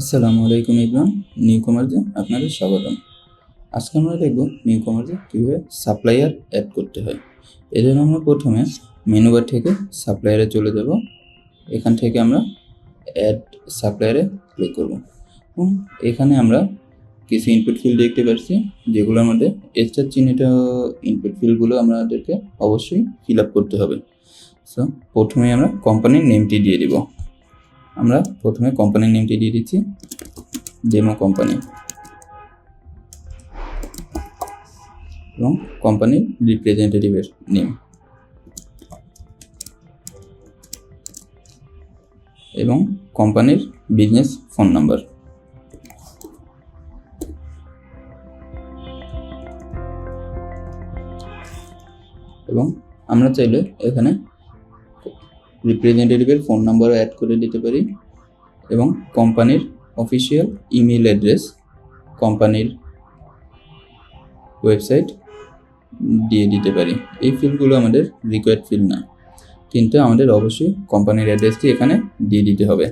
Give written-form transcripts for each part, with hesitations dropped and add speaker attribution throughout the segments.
Speaker 1: আসসালামু আলাইকুম ইবরান। নিউ কমার্সে আপনাদের স্বাগতম। আজকে আমরা দেখব নিউ কমার্সে কীভাবে সাপ্লায়ার অ্যাড করতে হয়। এজন্য আমরা প্রথমে মেনু বার থেকে সাপ্লায়ারে চলে যাব। এখান থেকে আমরা অ্যাড সাপ্লায়ারে ক্লিক করব এবং এখানে আমরা কিছু ইনপুট ফিল্ড দেখতে পাচ্ছি, যেগুলোর মধ্যে স্টার চিহ্নিত ইনপুট ফিল্ডগুলো আমাদেরকে অবশ্যই ফিল আপ করতে হবে। সো প্রথমে আমরা কোম্পানির নেমটি দিয়ে দিব। আমরা প্রথমে কোম্পানির নেমটি দিয়ে দিচ্ছি ডেমো কোম্পানি এবং কোম্পানির রিপ্রেজেন্টেটিভের নেম এবং কোম্পানির বিজনেস ফোন নাম্বার। এবং আমরা চাইলে এখানে রিপ্রেজেন্টেটিভের ফোন নাম্বারও অ্যাড করে দিতে পারি এবং কোম্পানির অফিসিয়াল ইমেল অ্যাড্রেস, কোম্পানির ওয়েবসাইট দিয়ে দিতে পারি। এই ফিল্ডগুলো আমাদের রিকোয়ার্ড ফিল্ড না, কিন্তু আমাদের অবশ্যই কোম্পানির অ্যাড্রেসটি এখানে দিয়ে দিতে হবে।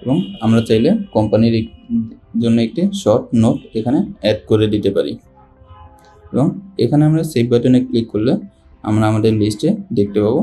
Speaker 1: এবং আমরা চাইলে কোম্পানির জন্য একটি শর্ট নোট এখানে অ্যাড করে দিতে পারি এবং এখানে আমরা সেভ বাটনে ক্লিক করলে আমরা আমাদের লিস্টে দেখতে পাবো